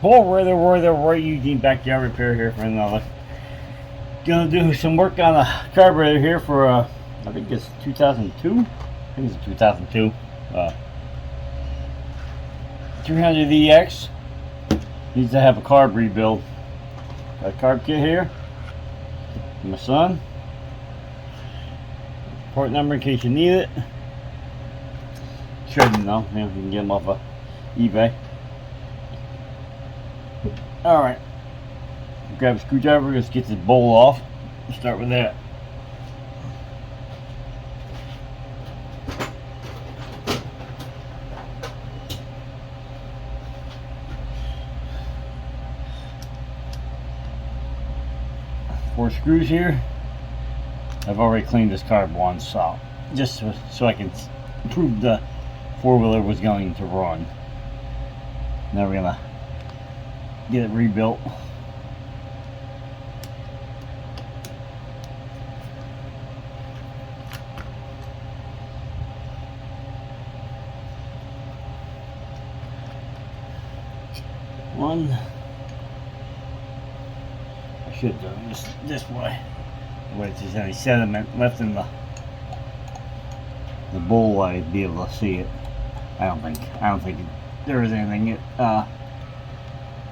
We're using backyard repair here for another. Gonna do some work on a carburetor here for I think it's 2002. I think it's a 2002 300EX. Needs to have a carb rebuild. Got a carb kit here for my son. Part number in case you need it. Shouldn't know, you can get them off of eBay. Alright, grab a screwdriver, let's get this bowl off. Start with that. Four screws here. I've already cleaned this carb once, so just so I can prove the four-wheeler was going to run. Now we're gonna get it rebuilt. One. I should have done this way. If there's any sediment left in the bowl, I'd be able to see it. I don't think there is anything.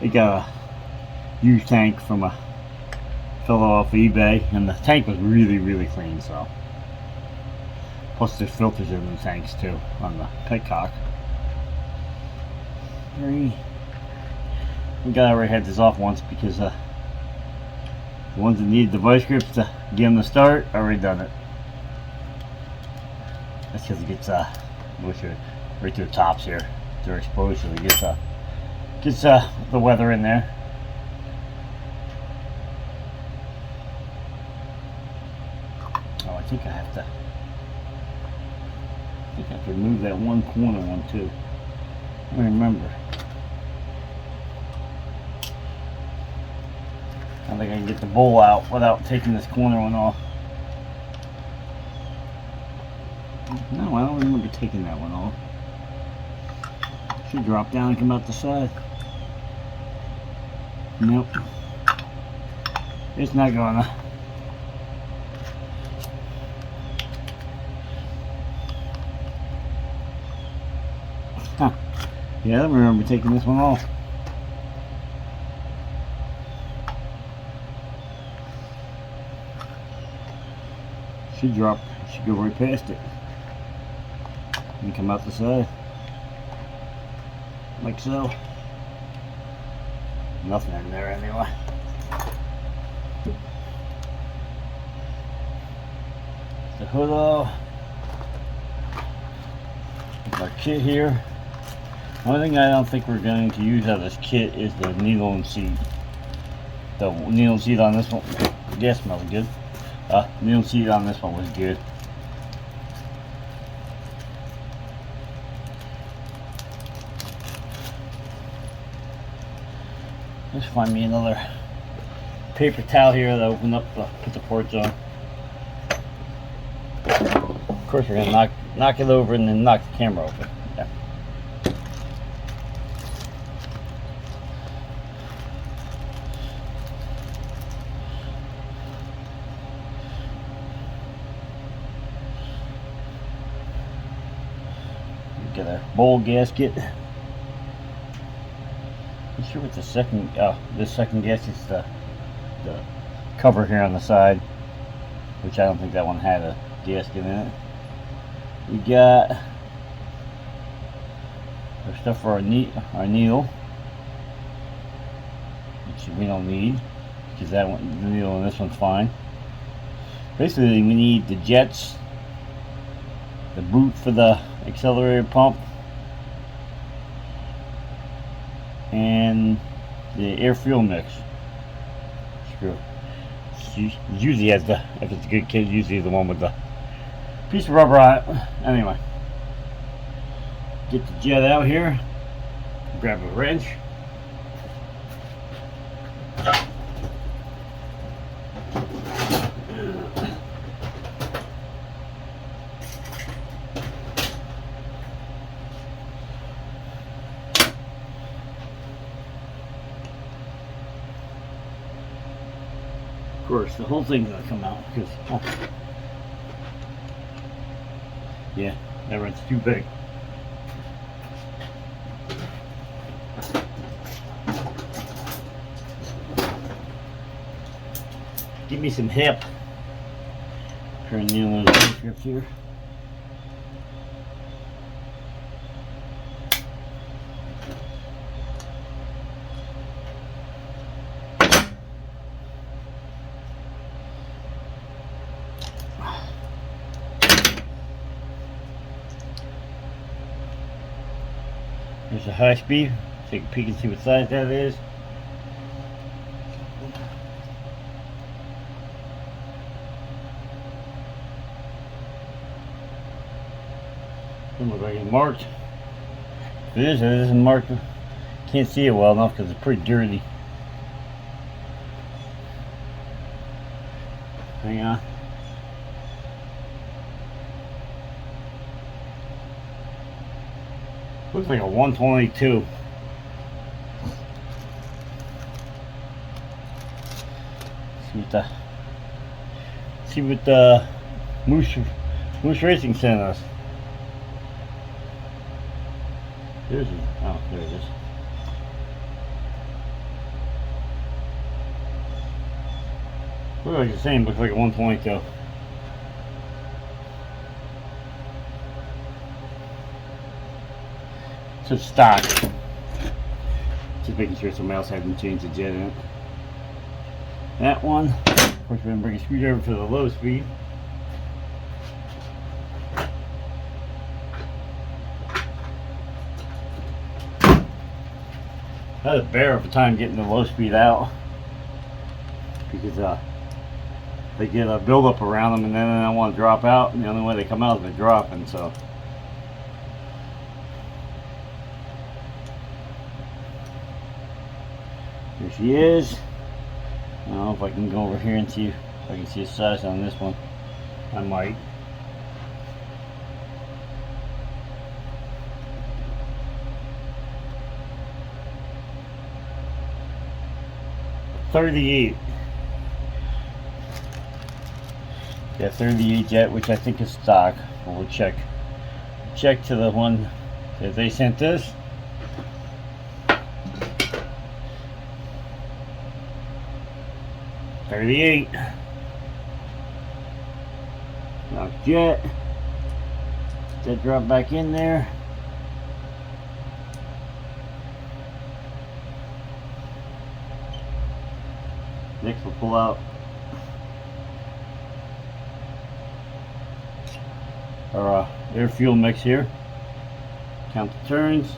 It got a used tank from a fellow off eBay, and the tank was really clean. So, plus there's filters in the tanks too on the petcock. We already had this off once because the ones that need the vice grips to get them to start, I already done it. That's because it gets right to the tops here. They're exposed, so it gets the weather in there. Oh, I think I have to remove that one corner one too. I don't remember. I think I can get the bowl out without taking this corner one off. No, I don't remember taking that one off. Should drop down and come out the side. Nope. It's not gonna. Huh. Yeah, I don't remember taking this one off. Should drop, should go right past it and come out the side like so. Nothing in there anyway. The hood off. Our kit here. One thing I don't think we're going to use out of this kit is the needle and seat. The needle and seat on this one, gas smells good. Needle seat on this one was good. Let's find me another paper towel here to open up, put the ports on. Of course, we're gonna knock it over and then knock the camera over. Yeah. Get a bowl gasket. I'm sure what the second, this second gasket's the cover here on the side, which I don't think that one had a gasket in it. We got our stuff for our needle, which we don't need because that one, the needle in this one's fine. Basically, we need the jets, the boot for the accelerator pump, and the air fuel mix screw. Usually has the, if it's a good kit, usually the one with the piece of rubber on it. Anyway, get the jet out here, grab a wrench, Of course, the whole thing's gonna come out because, yeah, that runs too big. Give me some hip. Turn the one of those strips here. There's a high speed. Take a peek and see what size that is. Doesn't look like it's marked. If it isn't marked. Can't see it well enough because it's pretty dirty. Hang on. Looks like a 122. See what the Moose Racing sent us. There's it. Oh, there it is. Looks like the same. Looks like a 122. So stock. Just making sure somebody else hasn't changed the jet in it. That one. Of course, we're going to bring a screwdriver for the low speed. I had a bear of a time getting the low speed out because they get a buildup around them and then they don't want to drop out, and the only way they come out is by dropping. So here she is. I don't know if I can go over here and see if I can see a size on this one. I might. .38. Yeah, 38 jet, which I think is stock. But we'll check to the one that they sent us. .38. Now jet. That drop back in there. Next we'll pull out our air fuel mix here. Count the turns.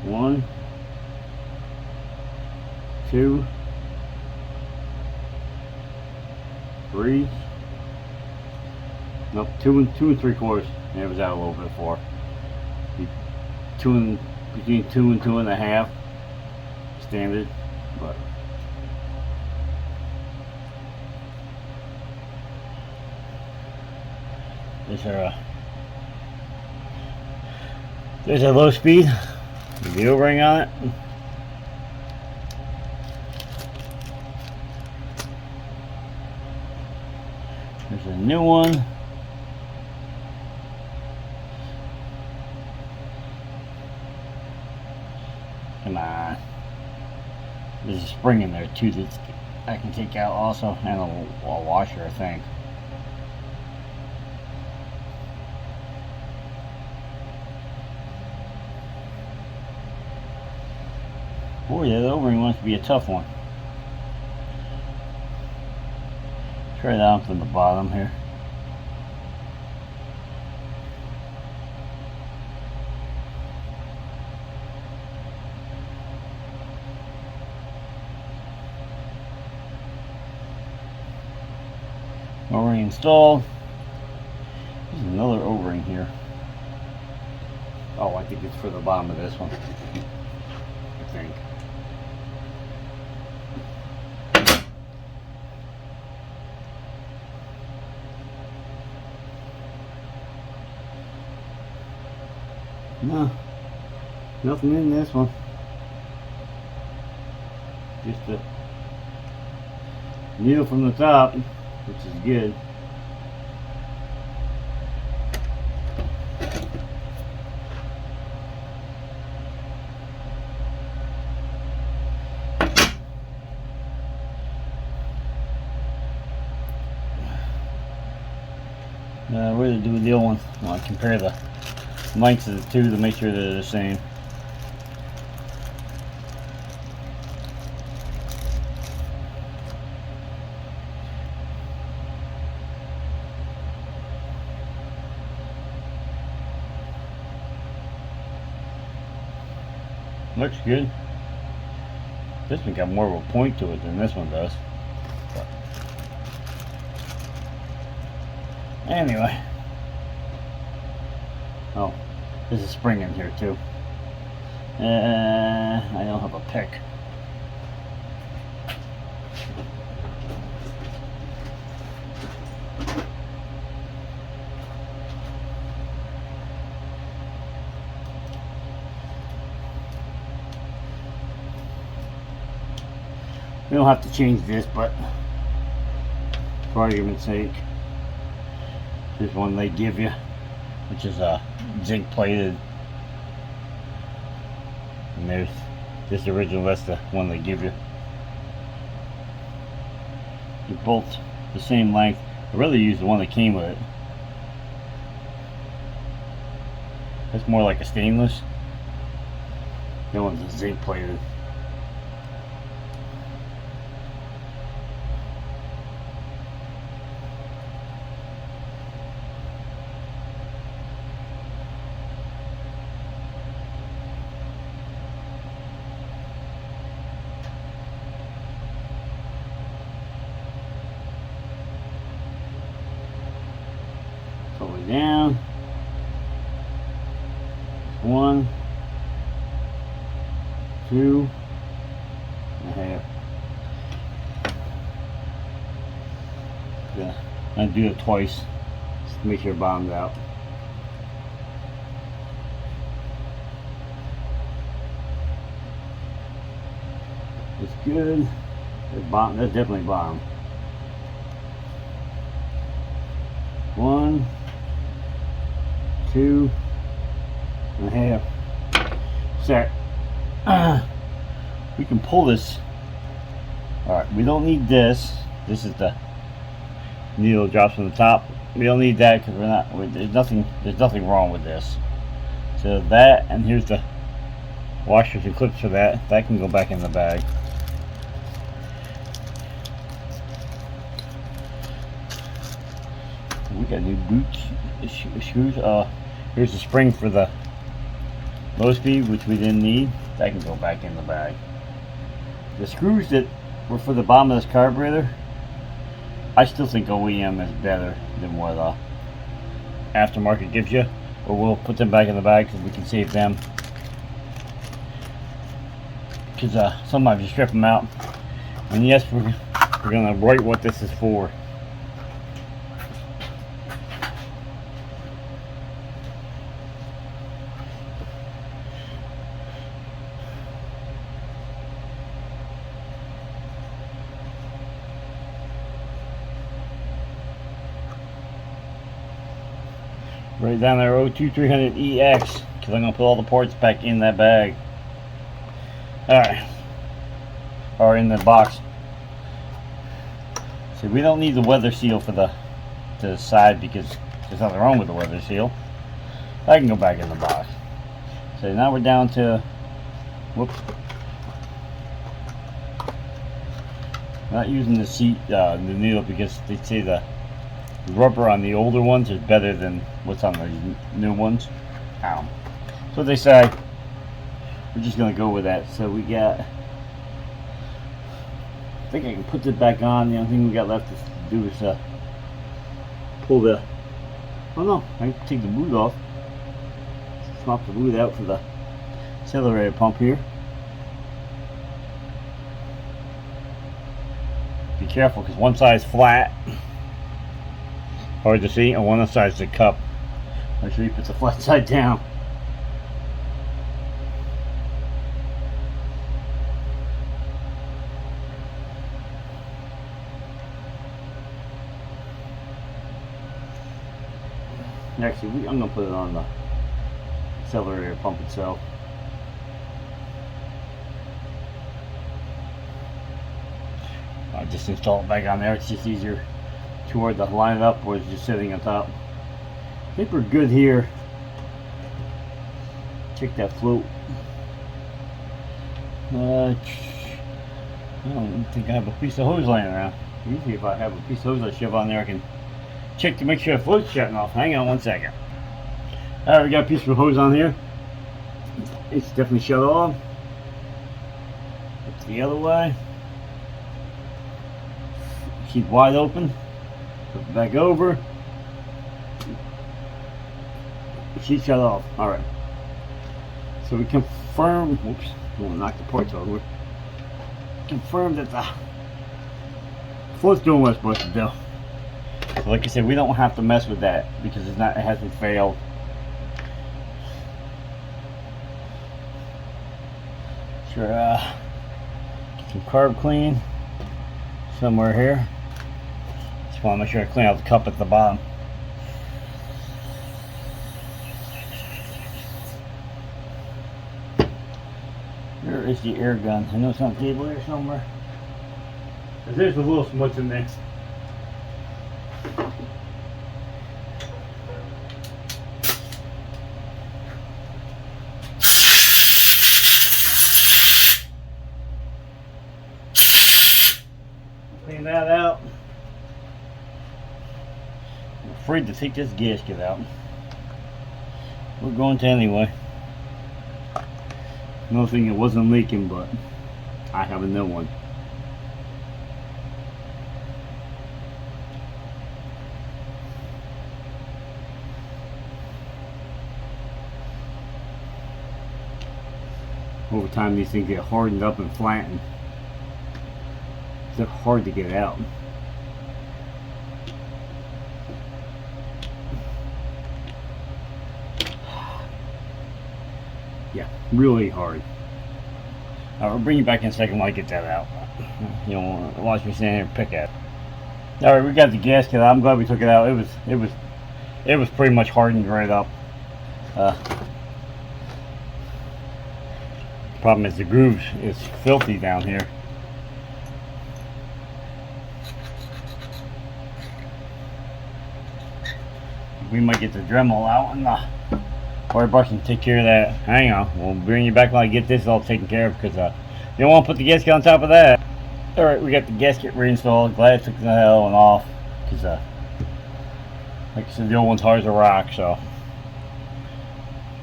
1, 2, 3. Nope, 2 and 3/4. Yeah, it was out a little bit before. Between 2 and 2.5. Standard, but there's a low speed with the O-ring on it. There's a new one. Come on. There's a spring in there too that I can take out also, and a washer, I think. Boy, that O-ring wants to be a tough one. Try that out from the bottom here. O-ring installed. There's another O-ring here. Oh, I think it's for the bottom of this one. I think. No, nothing in this one. just a needle from the top, which is good. We're going to do the old one. I'll compare the lengths of the two to make sure they're the same. Looks good. This one got more of a point to it than this one does. But anyway. Oh, there's a spring in here too. I don't have a pick. We don't have to change this, but for argument's sake, here's one they give you, which is zinc plated. And there's this original, that's the one they give you. They're both the same length. I really use the one that came with it. That's more like a stainless. That one's a zinc plated. All the way down. 1, 2 and a half. Yeah, I do it twice just to make sure it bottoms out. It's good. That's definitely bottom. 1, 2 and a half. Set. We can pull this. Alright, we don't need this. This is the needle drops from the top. We don't need that because we're not. There's nothing wrong with this. So that, and here's the washers and clips for that. That can go back in the bag. We got new boots, shoes. Here's the spring for the low speed, which we didn't need. That can go back in the bag. The screws that were for the bottom of this carburetor, I still think OEM is better than what aftermarket gives you. But we'll put them back in the bag because we can save them. Because sometimes you strip them out. And yes, we're gonna write what this is for. Right down there, 02300EX, because I'm going to put all the parts back in that bag. Alright. Or in the box. So we don't need the weather seal for the side because there's nothing wrong with the weather seal. That can go back in the box. So now we're down to, whoops. Not using the the needle because they say the rubber on the older ones is better than what's on the new ones. Ow. So they say. We're just gonna go with that. So we got, I think I can put this back on. The only thing we got left to do is pull the, oh no, I can take the boot off. Swap the boot out for the accelerator pump here. Be careful because one side is flat, hard to see, and one side is the cup. Make sure you put the flat side down. Actually, I'm gonna put it on the accelerator pump itself. I just install it back on there. It's just easier to line it up where it's just sitting on top. I think we're good here. Check that float. I don't think I have a piece of hose laying around. Usually if I have a piece of hose I shove on there, I can check to make sure the float's shutting off. Hang on one second. Alright, we got a piece of hose on here. It's definitely shut off. It's the other way. Keep wide open. Put it back over. She's shut off. Alright. So we confirm. Oops, I want to knock the ports over. Confirm that the float's doing what it's supposed to do. So like I said, we don't have to mess with that because it hasn't failed. Sure, get some carb clean somewhere here. Just want to make sure I clean out the cup at the bottom. Where is the air gun? I know it's on the table here somewhere. There's a little smuts in there. Clean that out. I'm afraid to take this gasket out. We're going to anyway. Another thing, it wasn't leaking, but I have a new one. Over time, these things get hardened up and flattened. They're hard to get out. Yeah, really hard. I'll bring you back in a second while I get that out. You don't watch me stand here and pick at it. All right, we got the gasket out. I'm glad we took it out. It was pretty much hardened right up. Problem is the grooves is filthy down here. We might get the Dremel out and the wire brush and take care of that. Hang on, we'll bring you back when I get this all taken care of because you don't want to put the gasket on top of that. All right, we got the gasket reinstalled. Glad I took the other one off because, like I said, the old one's hard as a rock. So,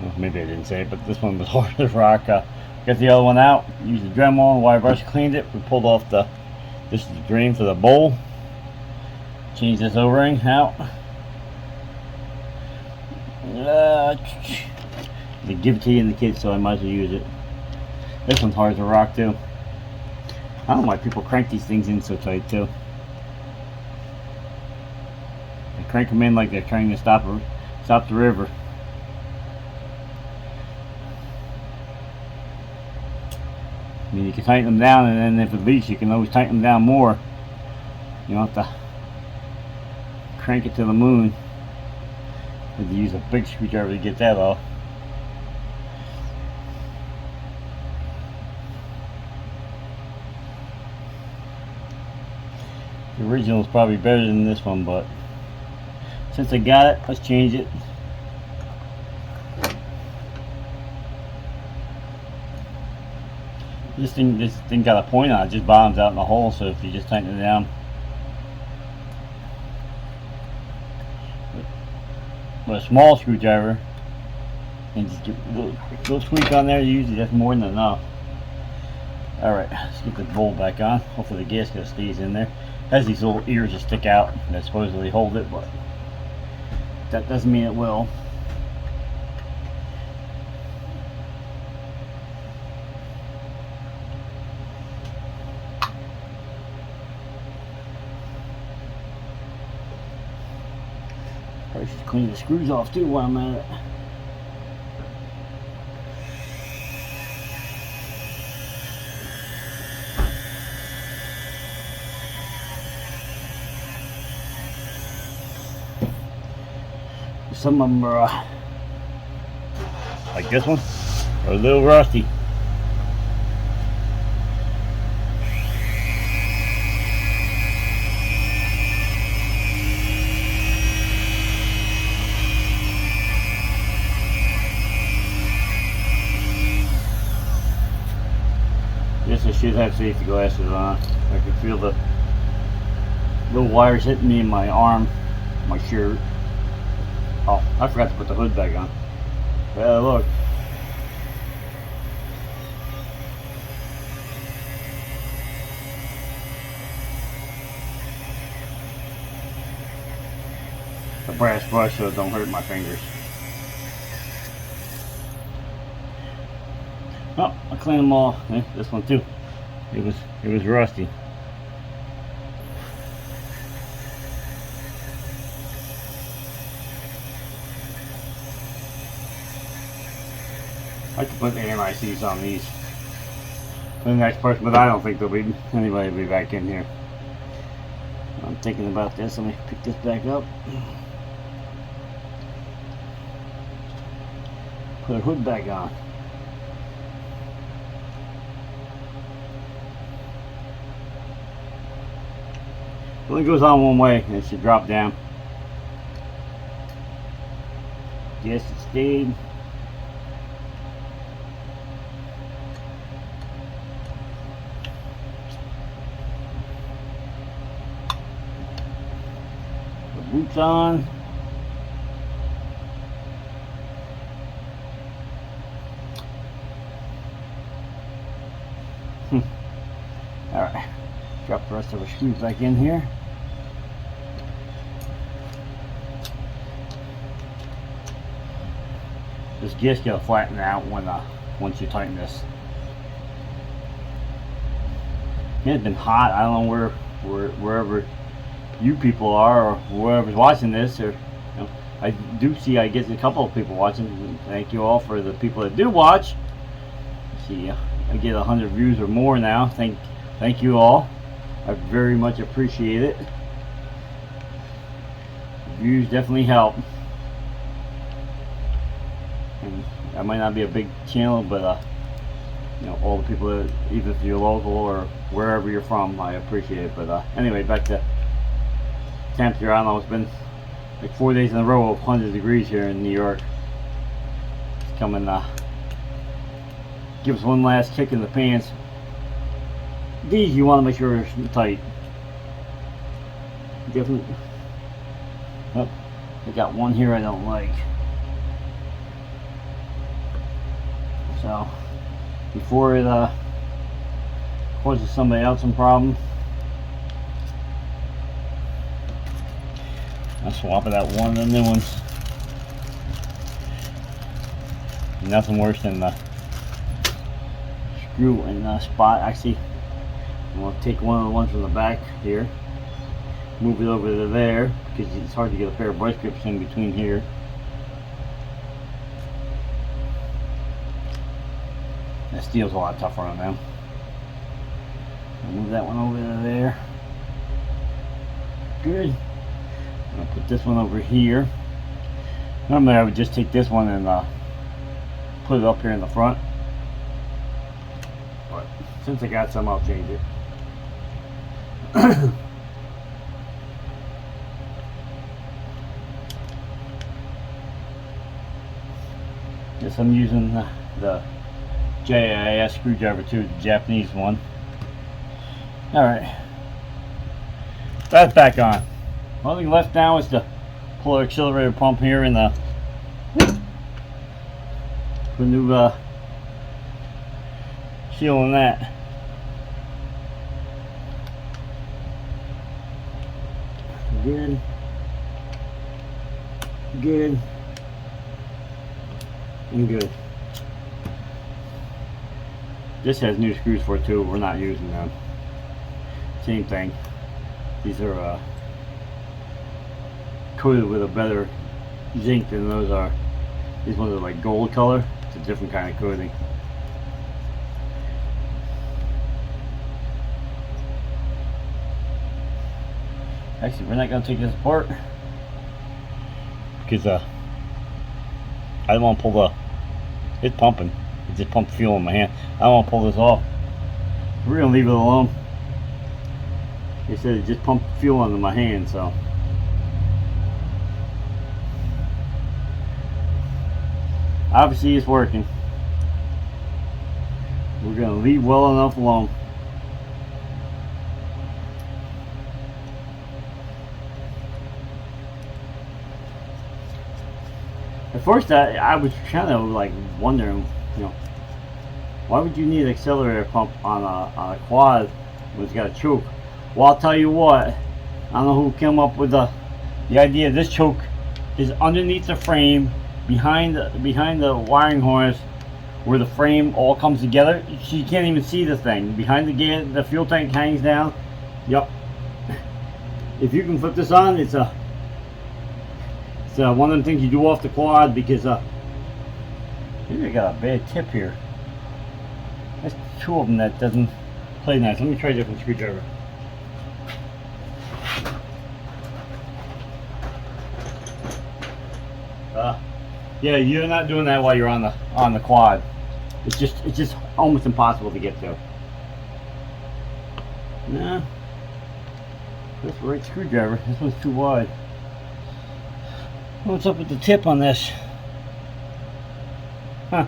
well, maybe I didn't say it, but this one was hard as a rock. Got the other one out. Used the Dremel and wire brush, cleaned it. We pulled off this is the drain for the bowl. Change this O-ring out. They give it to you in the kit, so I might as well use it. This one's hard as a rock too. I don't know why people crank these things in so tight too. They crank them in like they're trying to stop the river. I mean, you can tighten them down, and then if it leaks, you can always tighten them down more. You don't have to crank it to the moon. You have to use a big screwdriver to get that off. The original is probably better than this one, but since I got it, let's change it. This thing got a point on it, just bottoms out in the hole, so if you just tighten it down with a small screwdriver and just get a little tweak on there, usually that's more than enough. Alright, let's get the bowl back on. Hopefully the gasket stays in there. It has these little ears that stick out that supposedly hold it, but that doesn't mean it will. Probably should clean the screws off too while I'm at it. some of them are like this one, are a little rusty. Yes, I should have safety glasses on. I can feel the little wires hitting me in my arm, my shirt. Oh, I forgot to put the hood back on. Well, look. A brass brush so it don't hurt my fingers. Oh, I cleaned them all. This one too. It was rusty. I could put anti-seize on these for the next person, but I don't think anybody will be back in here. I'm thinking about this. Let me pick this back up. Put a hood back on. It only goes on one way and it should drop down. Yes, it stayed. The boots on. Alright, drop the rest of the screws back in here. This gasket will flatten out once you tighten this. It's been hot. I don't know wherever you people are or whoever's watching this, or I do see I get a couple of people watching. Thank you all for the people that do watch. See, I get 100 views or more now. Thank you all. I very much appreciate it. Views definitely help. And I might not be a big channel, but all the people that, even if you're local or wherever you're from, I appreciate it. But anyway, back to temperature. I don't know, it's been like 4 days in a row of 100 degrees here in New York. It's coming give us one last kick in the pants. These you want to make sure are tight. Definitely. Oh, I got one here I don't like. So before it causes somebody else some problem, I'll swap it out one of the new ones. Nothing worse than the screw in the spot. Actually, I'm going to take one of the ones from the back here, move it over to there, because it's hard to get a pair of brush grips in between here. That steel's a lot tougher on them. I'll move that one over to there. Good. I'm going to put this one over here. Normally I would just take this one and put it up here in the front. But since I got some, I'll change it. Yes, I'm using the JIS screwdriver too, the Japanese one. Alright. That's back on. Only thing left now is to pull our accelerator pump here and put a new seal on that. Good. Good. And good. This has new screws for it too. We're not using them. Same thing. These are coated with a better zinc than those are. These ones are like gold color. It's a different kind of coating. Actually, we're not going to take this apart because I don't want to pull the, it's pumping. It just pumped fuel in my hand. I don't want to pull this off. We're going to leave it alone. They said it just pumped fuel into my hand, so. Obviously it's working. We're going to leave well enough alone. At first I was kind of like wondering, you know, why would you need an accelerator pump on a quad when it's got a choke? Well, I'll tell you what, I don't know who came up with the idea. This choke is underneath the frame, behind the wiring harness, where the frame all comes together. You can't even see the thing. Behind the fuel tank hangs down. Yup. If you can flip this on, it's one of them things you do off the quad, because maybe I got a bad tip here. There's two of them that doesn't play nice. Let me try a different screwdriver. Yeah, you're not doing that while you're on the quad. It's just almost impossible to get to. Nah, that's the right screwdriver. This one's too wide. What's up with the tip on this? Huh.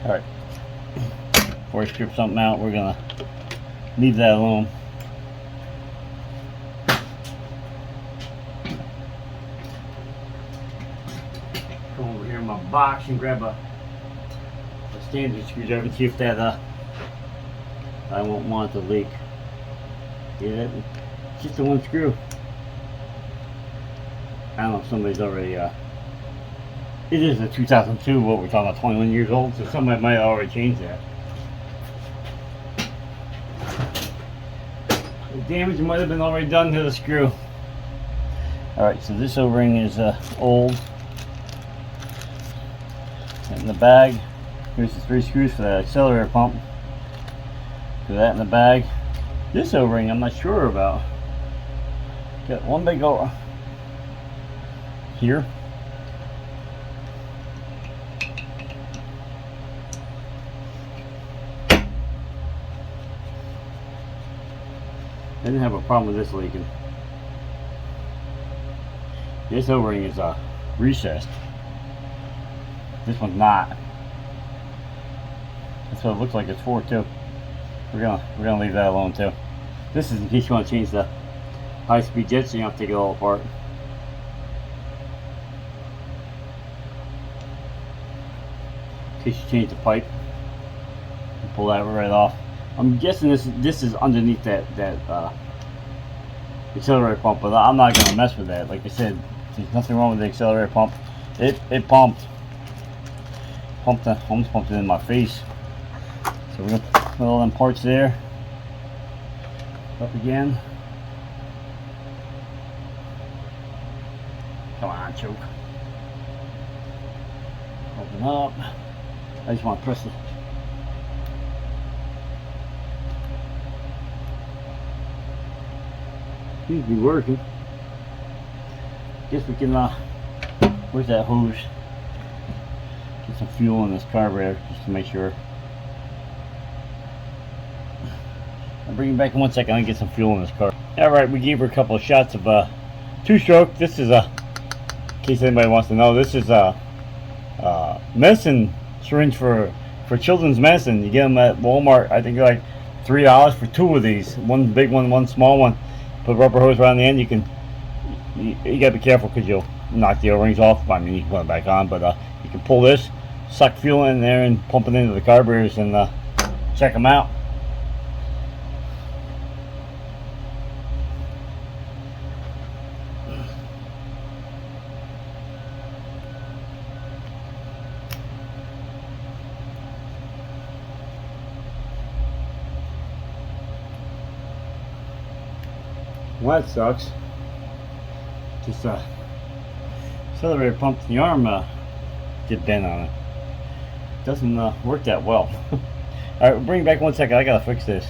Alright. Before I strip something out, we're gonna leave that alone. Go over here in my box and grab a standard screwdriver and see if that I won't want it to leak. Yeah, it's just the one screw. I don't know if somebody's already, it is a 2002, what we're talking about, 21 years old, so somebody might have already changed that. The damage might have been already done to the screw. Alright, so this O-ring is old. In the bag, here's the 3 screws for that accelerator pump. Put that in the bag. This O-ring I'm not sure about. Got one big O here. I didn't have a problem with this leaking. This O-ring is recessed. This one's not. That's what it looks like it's for too. We're gonna leave that alone too. This is in case you want to change the high-speed jet, so you don't have to take it all apart. In case you change the pipe, you pull that right off. I'm guessing this is underneath that accelerator pump, but I'm not gonna mess with that. Like I said, there's nothing wrong with the accelerator pump. It almost pumped it in my face. So we're gonna put all them parts there. Up again. Come on, choke. Open up. I just want to press it. Seems to be working. Guess we can, where's that hose? Get some fuel in this carburetor just to make sure. I'll bring it back in 1 second. I'll get some fuel in this car. Alright, we gave her a couple of shots of 2-stroke. This is in case anybody wants to know, this is a medicine syringe for children's medicine. You get them at Walmart. I think they're like $3 for 2 of these. One big one, one small one. Put a rubber hose around the end. You gotta be careful because you'll knock the O-rings off. I mean, you can put them back on, but you can pull this, suck fuel in there, and pump it into the carburetors and check them out. Well, that sucks. Just accelerator pump, the arm get bent on it. Doesn't work that well. Alright, we'll bring it back 1 second. I gotta fix this.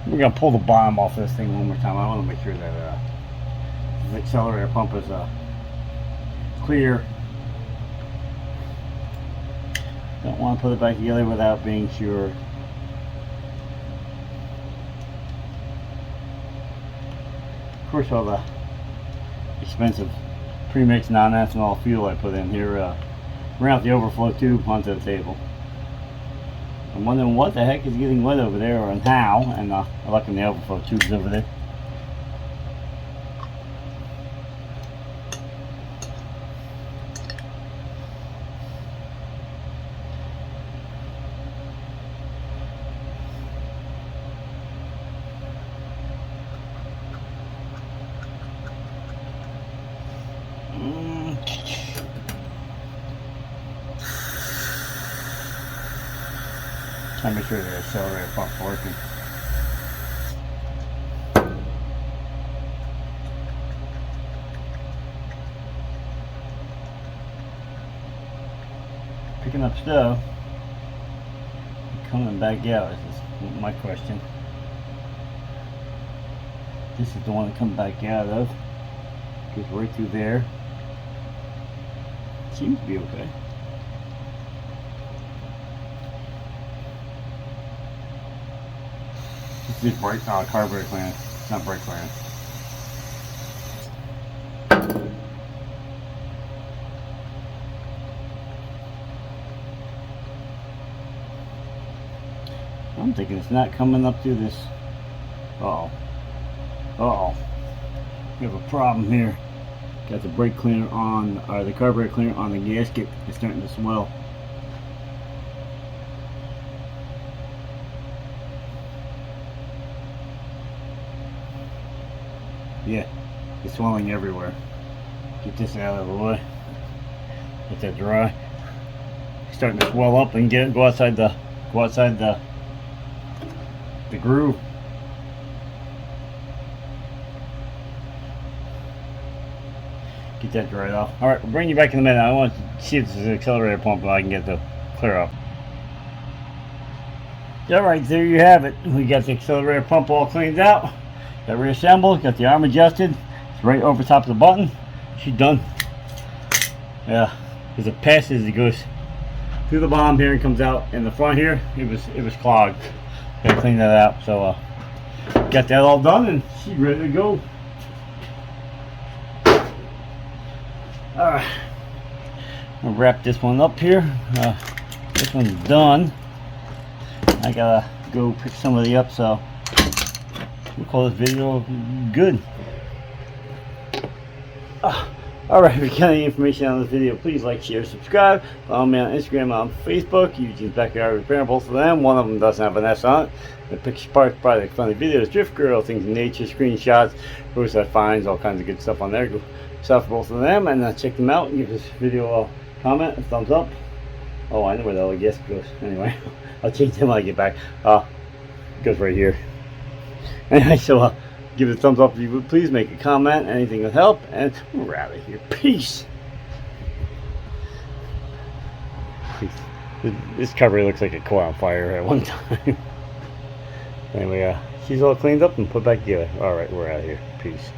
We're gonna pull the bottom off this thing one more time. I want to make sure that the accelerator pump is clear. Don't want to put it back together without being sure. Of course, all the expensive pre-mixed non-ethanol fuel I put in here ran out the overflow tube onto the table. I'm wondering what the heck is getting wet over there and how, and I look in the overflow tubes over there. Trying to make sure the accelerator pump's working. Picking up stuff. Coming back out is my question. This is the one that comes back out of. Goes right through there. Seems to be okay. This is brake, carburetor clearance, not brake clearance. I'm thinking it's not coming up through this. Uh-oh. Uh-oh. We have a problem here. Got the brake cleaner on, or the carburetor cleaner on the gasket. It's starting to swell. Yeah, it's swelling everywhere. Get this out of the way. Let that dry. It's starting to swell up and go outside the groove. Get that dried off. All right, we'll bring you back in a minute. I want to see if this is an accelerator pump and I can get the clear up. All right, there you have it. We got the accelerator pump all cleaned out. Got reassembled, got the arm adjusted. It's right over top of the button. She's done. Yeah, as it passes, it goes through the bottom here and comes out in the front here. It was clogged. Got to clean that out. So got that all done and she's ready to go. All right, I'll wrap this one up here. This one's done. I gotta go pick somebody up, so we'll call this video good. Alright, if you got any information on this video, please like, share, subscribe. Follow me on Instagram, on Facebook. Eugene's Backyard Repair, both of them. One of them doesn't have an S on it. The picture part, product, funny videos, drift girl, things in nature, screenshots, roadside finds, all kinds of good stuff on there. Go stuff for both of them, and check them out. Give this video a comment, a thumbs up. Oh, I know where the other guest goes. Anyway, I'll change them when I get back. It goes right here. Anyway, so give it a thumbs up if you would please, make a comment, anything will help, and we're out of here. Peace. This cover looks like it caught on fire at one time. Anyway, she's all cleaned up and put back together. Alright, we're out of here. Peace.